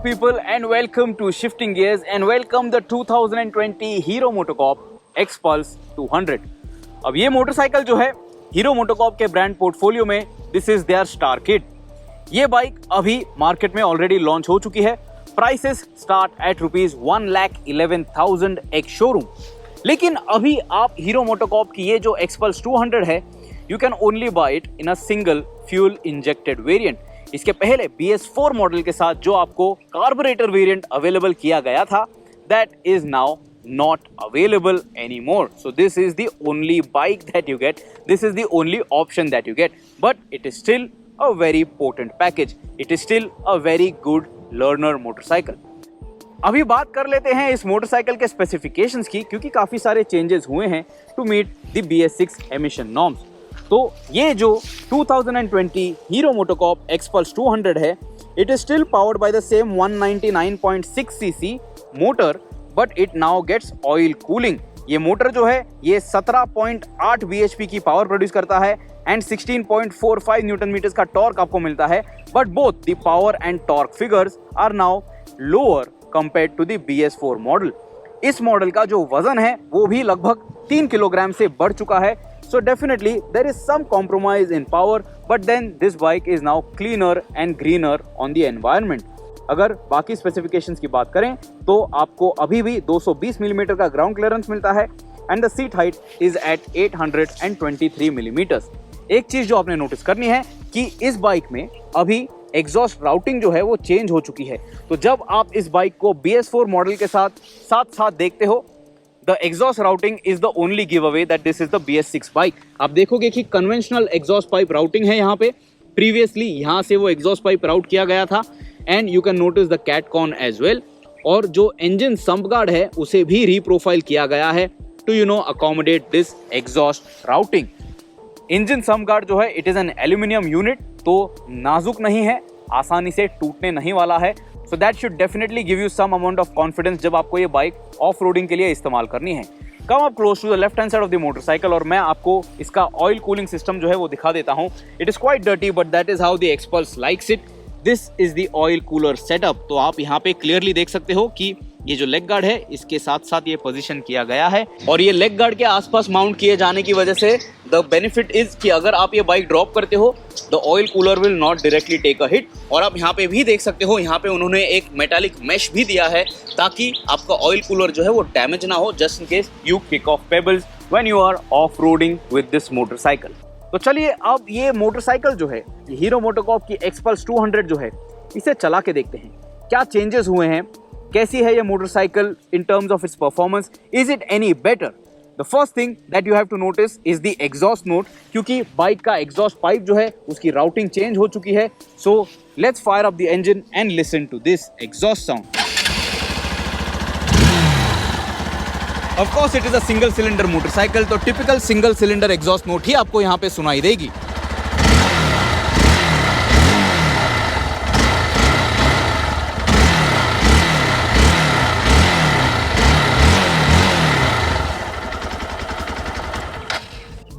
people and welcome to Shifting Gears and welcome the 2020 Hero MotoCorp X-Pulse 200। अब ये motorcycle जो है Hero MotoCorp के ब्रांड पोर्टफोलियो में this is their star kid. ये bike अभी मार्केट में ऑलरेडी लॉन्च हो चुकी है। प्राइसेस स्टार्ट एट ₹1,11,000 एक शोरूम। लेकिन अभी आप हीरो मोटोकॉर्प की ये जो X-Pulse 200 है you can only by it in a single fuel injected variant. इसके पहले BS4 मॉडल के साथ जो आपको कार्बोरेटर वेरिएंट अवेलेबल किया गया था that is now not available anymore. So this is the only bike that you get. This is the only option that you get. But it is still a very potent package. It is still a very good learner motorcycle. अभी बात कर लेते हैं इस motorcycle के specifications की, क्योंकि काफ़ी सारे चेंजेस हुए हैं to meet the BS6 emission norms. तो ये जो 2020 हीरो मोटोकॉर्प X-Pulse 200 है, it is still powered by the same 199.6 cc motor, but it now gets oil cooling. ये मोटर जो है ये 17.8 bhp की पावर प्रोड्यूस करता है एंड 16.45 न्यूटन मीटर्स का टॉर्क आपको मिलता है। But both the power and torque figures are now lower compared to the BS4 model. इस मॉडल का जो वजन है वो भी लगभग 3 किलोग्राम से बढ़ चुका है। So definitely there is some compromise in power, but then this bike is now cleaner and greener on the environment. अगर बाकी स्पेसिफिकेशंस की बात करें तो आपको अभी भी 220 मिलीमीटर का ग्राउंड क्लियरेंस मिलता है and the seat height is at 823 millimetres. एक चीज जो आपने नोटिस करनी है कि इस बाइक में अभी एग्जॉस्ट राउटिंग जो है वो चेंज हो चुकी है। तो जब आप इस बाइक को BS4 मॉडल के साथ देखते हो, the exhaust routing is the only give away that this is the BS6 bike. आप देखोगे कि कन्वेंशनल एग्जॉस्ट पाइप राउटिंग है यहाँ पे। प्रीवियसली यहाँ से वो एग्जॉस्ट पाइप राउट किया गया था and you can notice the cat con as well. और जो इंजन सम्प गार्ड है उसे भी रीप्रोफाइल किया गया है to accommodate this exhaust routing. Engine sump guard जो है it is an aluminium unit, तो नाजुक नहीं है, आसानी से टूटने नहीं वाला है। So that should definitely give you some amount of confidence जब आपको ये बाइक ऑफ रोडिंग के लिए इस्तेमाल करनी है। Come up close to the left hand side of the motorcycle और मैं आपको इसका ऑयल कूलिंग सिस्टम जो है वो दिखा देता हूँ। It is quite dirty but that is how the X-Pulse likes it. This is the oil cooler setup. तो आप यहाँ पे क्लियरली देख सकते हो कि ये जो लेग गार्ड है इसके साथ साथ ये पोजीशन किया गया है और ये लेग गार्ड के आसपास माउंट किए जाने की वजह से द बेनिफिट इज कि अगर आप ये बाइक ड्रॉप करते हो the oil cooler will not directly take a hit. और आप यहाँ पे भी देख सकते हो, यहाँ पे उन्होंने एक मेटालिक मैश भी दिया है ताकि आपका ऑयल कूलर जो है वो डैमेज ना हो, just in case you kick off pebbles when you are off roading with this motorcycle. तो चलिए अब ये मोटरसाइकिल जो है हीरो मोटोकॉर्प की X-Pulse 200 जो है इसे चला के देखते हैं क्या चेंजेस हुए हैं, कैसी है ये motorcycle in terms of its performance, is it any better. The first thing that you have to notice is the exhaust note, क्योंकि बाइक का एग्जॉस्ट पाइप जो है उसकी राउटिंग चेंज हो चुकी है। So let's fire up the engine and listen to this exhaust sound. Of course it is a single cylinder motorcycle, तो typical single cylinder exhaust note ही आपको यहाँ पे सुनाई देगी।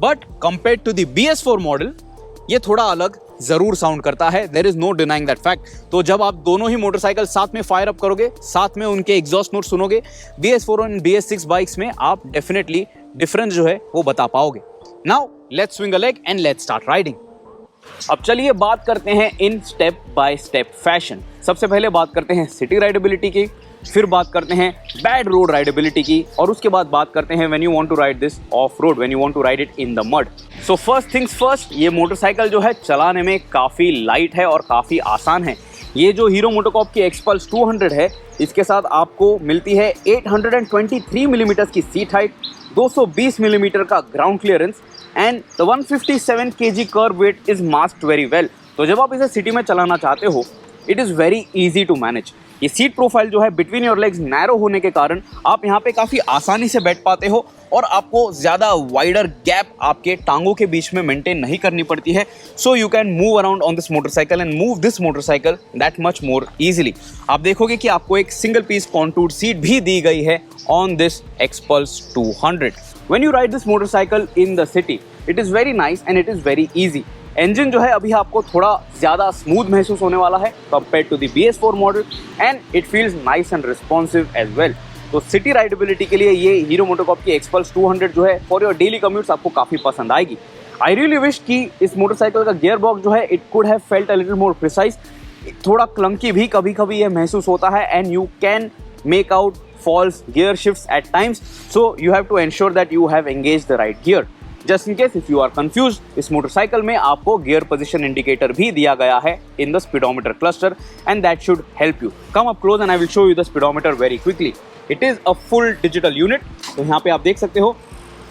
But compared to the BS4 model ये थोड़ा अलग जरूर साउंड करता है, there is no denying that fact. तो जब आप दोनों ही मोटरसाइकिल साथ में फायर अप करोगे, साथ में उनके एग्जॉस्ट नोट सुनोगे, BS4 और BS6 बाइक्स में आप डेफिनेटली डिफरेंस जो है वो बता पाओगे। Now let's swing a leg and let's start riding. अब चलिए बात करते हैं in step by step fashion. सबसे पहले बात करते हैं सिटी राइडेबिलिटी की, फिर बात करते हैं बैड रोड राइडेबिलिटी की और उसके बाद बात करते हैं when you want to ride this off road, when you want to ride it in the mud. So first things first, ये मोटरसाइकिल जो है चलाने में काफ़ी लाइट है और काफ़ी आसान है। ये जो हीरो मोटोकॉर्प की X-Pulse 200 है इसके साथ आपको मिलती है 823 मिलीमीटर की सीट हाइट, 220 मिलीमीटर का ground clearance and the 157 kg kerb weight is masked very well. तो जब आप इसे सिटी में चलाना चाहते हो it is very easy to manage. ये सीट प्रोफाइल जो है बिटवीन योर लेग्स नैरो होने के कारण आप यहाँ पे काफ़ी आसानी से बैठ पाते हो और आपको ज़्यादा वाइडर गैप आपके टांगों के बीच में मेंटेन नहीं करनी पड़ती है। सो you can move around on this motorcycle and move this motorcycle that much more easily. आप देखोगे कि आपको एक सिंगल पीस कॉन्टूर्ड सीट भी दी गई है on this X-Pulse 200। When you ride this motorcycle in the city, it is very nice and it is very easy. Engine जो है अभी आपको थोड़ा ज़्यादा स्मूथ महसूस होने वाला है compare to the BS4 model and it feels nice and responsive as well. तो सिटी राइडेबिलिटी के लिए ये हीरो मोटोकॉर्प की एक्सपल्स 200 जो है फॉर योर डेली कम्यूट्स आपको काफ़ी पसंद आएगी। आई रियली विश कि इस मोटरसाइकिल का गियर बॉक्स जो है it could have felt a little more precise, थोड़ा क्लंकी भी कभी कभी ये महसूस होता है and you can make out false gear shifts at times, so you have to ensure that you have engage the right gear. Just in case if you are confuse, इस motorcycle में आपको गियर पोजीशन इंडिकेटर भी दिया गया है in the speedometer cluster and that should help you. Come up close and I will show you the speedometer very quickly. It is a full digital unit. तो यहाँ पे आप देख सकते हो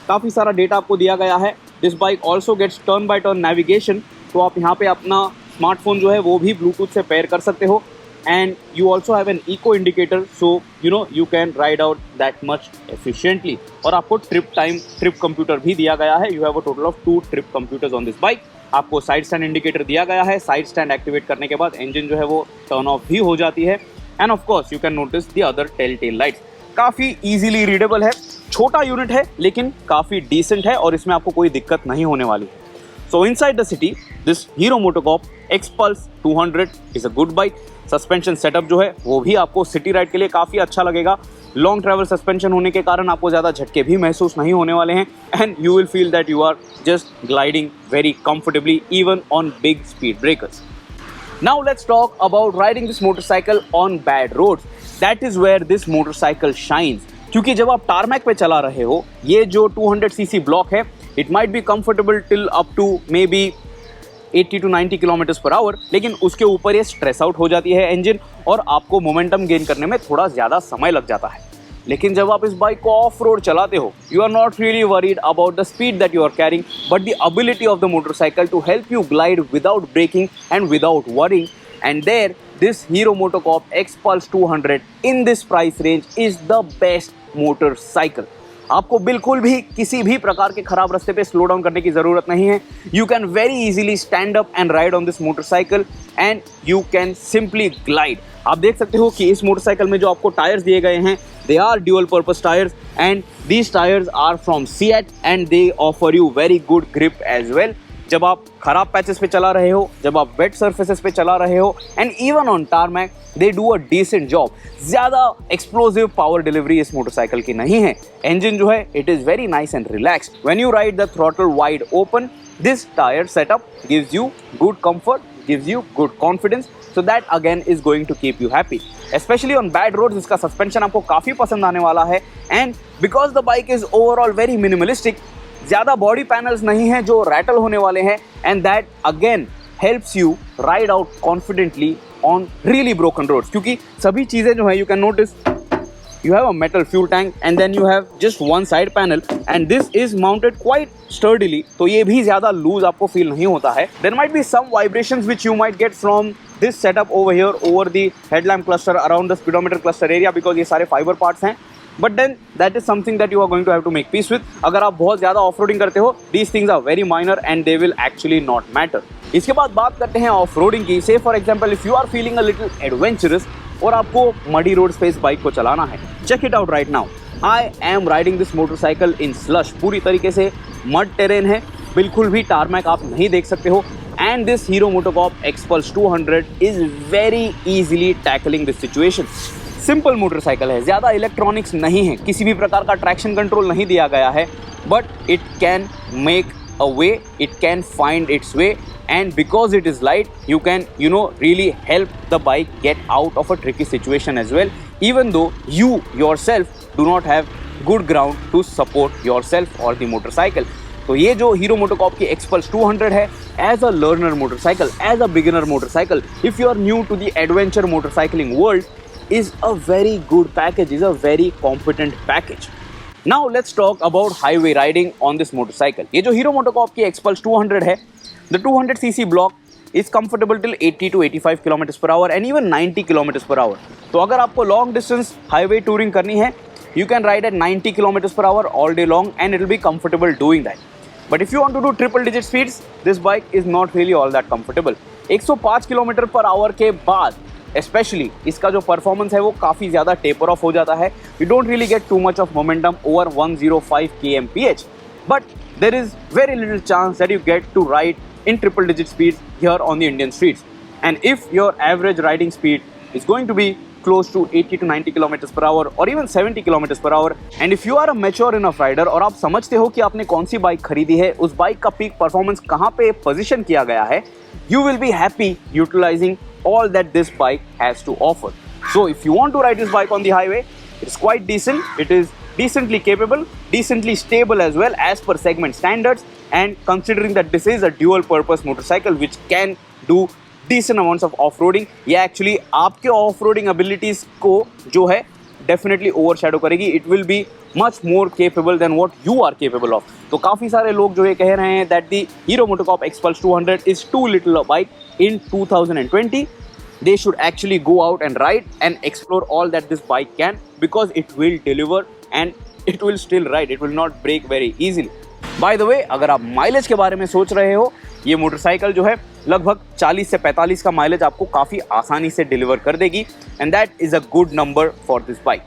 काफ़ी सारा डेटा आपको दिया गया है। This bike also gets turn by turn navigation, तो आप यहाँ पे अपना स्मार्टफोन जो है वो भी ब्लूटूथ से पेयर कर सकते हो and you also have an eco indicator, so you can ride out that much efficiently. और आपको ट्रिप कंप्यूटर भी दिया गया है। You have a total of 2 trip computers on this bike. आपको साइड स्टैंड इंडिकेटर दिया गया है। साइड स्टैंड एक्टिवेट करने के बाद इंजन जो है वो टर्न ऑफ भी हो जाती है and of course you can notice the other tail tail lights. काफ़ी ईजिली रीडेबल है, छोटा यूनिट है लेकिन काफ़ी डिसेंट है और इसमें आपको कोई दिक्कत नहीं होने वाली है। सो inside the city this Hero MotoCorp Xpulse 200 is a good bike. Suspension setup जो है वो भी आपको सिटी राइड के लिए काफ़ी अच्छा लगेगा। लॉन्ग ट्रैवल सस्पेंशन होने के कारण आपको ज़्यादा झटके भी महसूस नहीं होने वाले हैं and you will feel that you are just gliding very comfortably even on big speed breakers. Now let's talk about riding this motorcycle on bad roads. That is where this motorcycle shines. क्योंकि जब आप tarmac पे चला रहे हो, ये जो 200cc block है, it might be comfortable till up to maybe 80 to 90 kilometre per hour, लेकिन उसके ऊपर ये स्ट्रेस आउट हो जाती है इंजन और आपको मोमेंटम गेन करने में थोड़ा ज़्यादा समय लग जाता है। लेकिन जब आप इस बाइक को ऑफ रोड चलाते हो, you are not really worried about the speed that you are carrying but the ability of the motorcycle to help you glide without braking and without worrying. And there this Hero MotoCorp Xpulse 200 in this price range is the best motorcycle. आपको बिल्कुल भी किसी भी प्रकार के खराब रास्ते पे स्लो डाउन करने की ज़रूरत नहीं है। You can very easily stand up and ride on this motorcycle and you can simply glide. आप देख सकते हो कि इस मोटरसाइकिल में जो आपको टायर्स दिए गए हैं, they are dual purpose tyres and these tyres are from CEAT and they offer you very good grip as well. जब आप खराब पैचेस पे चला रहे हो, जब आप वेट सर्फेसेस पे चला रहे हो and even on tarmac they do a decent job. ज़्यादा एक्सप्लोसिव पावर डिलीवरी इस मोटरसाइकिल की नहीं है। इंजन जो है it is very nice and relaxed. When you ride the throttle wide open, this tyre setup gives you good comfort, gives you good confidence, so that again is going to keep you happy, especially on bad roads। इसका suspension आपको काफ़ी पसंद आने वाला है and because the bike is overall very minimalistic, ज़्यादा body panels नहीं हैं जो रैटल होने वाले हैं and that again helps you ride out confidently on really broken roads. क्योंकि सभी चीज़ें जो है you can notice you have a metal fuel tank and then you have just one side panel and this is mounted quite sturdily, तो ये भी ज़्यादा loose आपको फील नहीं होता है। There might be some vibrations which you might get from this setup over here over the headlamp cluster around the speedometer cluster area because ये सारे फाइबर पार्ट्स हैं, but then that is something that you are going to have to make peace with। अगर आप बहुत ज़्यादा off roading करते हो, these things are very minor and they will actually not matter। इसके बाद बात करते हैं ऑफ रोडिंग की। से for example if you are feeling a little adventurous और आपको मडी रोड पे इस बाइक को चलाना है, check it out right now. I am riding this motorcycle in slush. पूरी तरीके से मड टेरेन है, बिल्कुल भी टारमैक आप नहीं देख सकते हो and this Hero MotoCorp Xpulse 200 is very easily tackling this situation. Simple motorcycle है, ज़्यादा इलेक्ट्रॉनिक्स नहीं है, किसी भी प्रकार का ट्रैक्शन कंट्रोल नहीं दिया गया है, but it can make a way, it can find its way and because it is light you can really help the bike get out of a tricky situation as well, even though you yourself do not have good ground to support yourself or the motorcycle। तो ये जो hero MotoCorp की Xpulse 200 है, as a learner motorcycle, as a beginner motorcycle, if you are new to the adventure motorcycling world, is a very good package, is a very competent package। Now let's talk about highway riding on this motorcycle। ये जो hero MotoCorp की Xpulse 200 है, the 200cc block is comfortable till 80 to 85 kilometers per hour and even 90 kilometers per hour। तो अगर आपको long distance highway touring करनी है, you can ride at 90 kilometers per hour all day long and it will be comfortable doing that। But if you want to do triple digit speeds, this bike is not really all that comfortable। 105 kilometre per hour के बाद specially इसका जो performance है वो काफ़ी ज़्यादा taper of हो जाता है। You don't really get too much of momentum over 105 kmph, but there is very little chance that you get to ride in triple digit speeds here on the Indian streets. And if your average riding speed is going to be close to 80 to 90 kilometers per hour or even 70 kilometers per hour, and if you are a mature enough rider और आप समझते हो कि आपने कौन सी bike खरीदी है, उस बाइक का पीक परफॉर्मेंस कहाँ पे पोजीशन किया गया है, you will be happy utilizing all that this bike has to offer. So if you want to ride this bike on the highway, it's quite decent. It is decently capable, decently stable as well as per segment standards, and considering that this is a dual purpose motorcycle which can do decent amounts of off-roading, ये actually आपके off-roading abilities को जो है definitely overshadow करेगी. It will be much more capable than what you are capable of. तो काफ़ी सारे लोग जो ये कह रहे हैं that the Hero MotoCorp Xpulse 200 is too little a bike in 2020. They should actually go out and ride and explore all that this bike can, because it will deliver and it will still ride. It will not break very easily. By the way, अगर आप mileage के बारे में सोच रहे हो, ये motorcycle जो है लगभग 40 से 45 का माइलेज आपको काफ़ी आसानी से डिलीवर कर देगी, and that is a good number for this bike.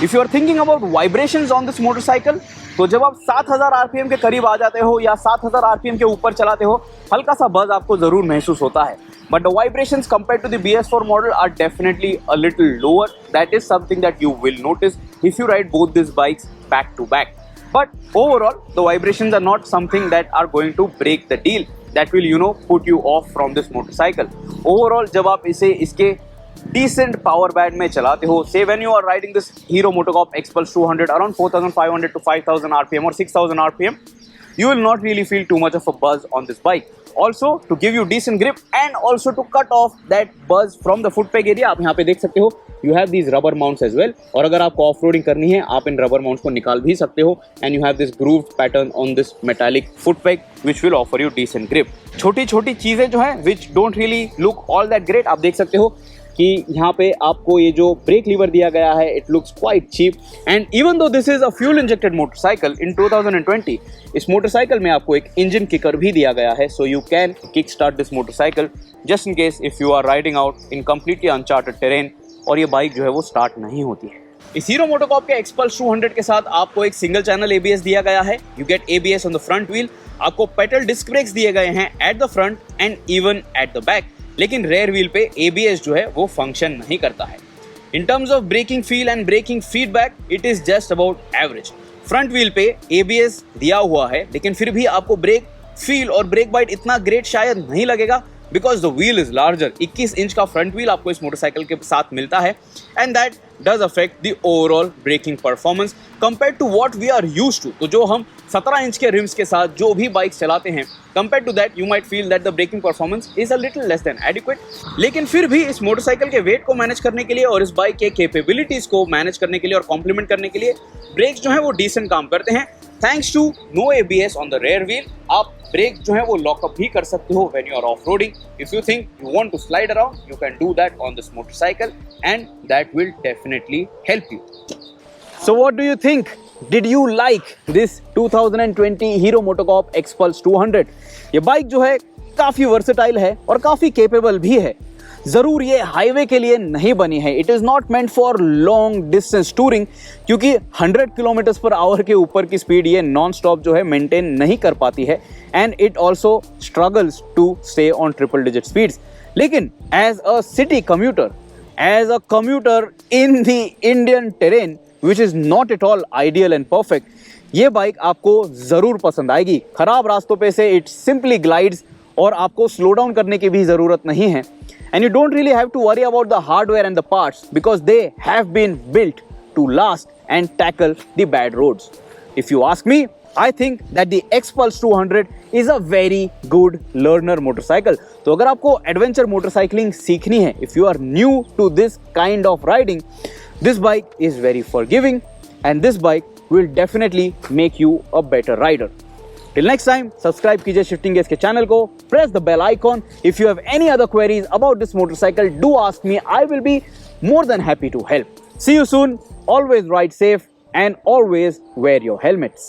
If you are thinking about vibrations on this motorcycle, तो जब आप 7000 RPM के करीब आ जाते हो या 7000 RPM के ऊपर चलाते हो, हल्का सा बज़ आपको ज़रूर महसूस होता है. But the vibrations compared to the BS4 model are definitely a little lower. That is something that you will notice if you ride both these bikes back to back. But overall, the vibrations are not something that are going to break the deal. That will, put you off from this motorcycle. Overall, जब आप इसे इसके decent power band में चलाते हो, say when you are riding this Hero MotoCorp Xpulse 200 around 4500 to 5000 RPM or 6000 RPM, you will not really feel too much of a buzz on this bike. Also, to give you decent grip and also to cut off that buzz from the foot peg area, आप यहाँ पे देख सकते हो, you have these rubber mounts as well. और अगर आपको off-roading करनी है, आप इन rubber mounts को निकाल भी सकते हो, and you have this grooved pattern on this metallic foot peg which will offer you decent grip. छोटी-छोटी चीजें जो हैं which don't really look all that great, आप देख सकते हो कि यहाँ पे आपको ये जो ब्रेक लीवर दिया गया है, it looks quite cheap, and even though this is a fuel injected motorcycle in 2020, इस मोटरसाइकिल में आपको एक इंजन किकर भी दिया गया है, so you can kick start this motorcycle just in case if you are riding out in completely uncharted terrain और ये बाइक जो है वो स्टार्ट नहीं होती है. इस हीरो मोटोकॉर्प के Xpulse 200 के साथ आपको एक सिंगल चैनल ABS दिया गया है. You get ABS on the front wheel. आपको पेडल डिस्क ब्रेक्स दिए गए हैं at the front and even at the back. लेकिन रेयर व्हील पे ABS जो है वो फंक्शन नहीं करता है. In terms of braking feel and braking feedback, it is just about average. Front wheel पे ABS दिया हुआ है, लेकिन फिर भी आपको ब्रेक फील और ब्रेक बाइट इतना ग्रेट शायद नहीं लगेगा, because the wheel is larger. 21 inch का फ्रंट व्हील आपको इस मोटरसाइकिल के साथ मिलता है, and that does affect the overall braking performance compare to what we are used to. तो जो हम 17 इंच के रिम्स के साथ जो भी बाइक्स चलाते हैं, compare to that you might feel that the braking performance is a little less than adequate. लेकिन फिर भी इस मोटरसाइकिल के वेट को मैनेज करने के लिए और इस बाइक के कैपेबिलिटीज को मैनेज करने के लिए और कॉम्प्लीमेंट करने के लिए ब्रेक्स जो है वो डिसेंट काम करते हैं. Thanks to no ABS on the rear wheel, आप ब्रेक जो है वो लॉकअप भी कर सकते हो when you are off-roading. If you think you want to slide around, you can do that on this motorcycle, and that will definitely help you. So what do you think? Did you like this 2020 Hero MotoCorp Xpulse 200? ये bike जो है काफ़ी versatile है और काफ़ी capable भी है. ज़रूर ये हाईवे के लिए नहीं बनी है. It is not meant for long distance touring, क्योंकि 100 किलोमीटर्स पर आवर के ऊपर की स्पीड ये नॉन स्टॉप जो है मेंटेन नहीं कर पाती है, and it also struggles to stay on triple digit speeds. लेकिन as a city commuter, as a commuter in the Indian terrain which is not at all ideal and perfect, ये bike आपको ज़रूर पसंद आएगी. ख़राब रास्तों पे से इट सिंपली ग्लाइड्स और आपको स्लो डाउन करने की भी ज़रूरत नहीं है. And you don't really have to worry about the hardware and the parts, because they have been built to last and tackle the bad roads. If you ask me, I think that the Xpulse 200 is a very good learner motorcycle. तो अगर आपको adventure motorcycling सीखनी है, if you are new to this kind of riding, this bike is very forgiving, and this bike will definitely make you a better rider. Till next time, subscribe कीजिए Shifting Gears के channel को, press the bell icon. If you have any other queries about this motorcycle, do ask me. I will be more than happy to help. See you soon. Always ride safe and always wear your helmets.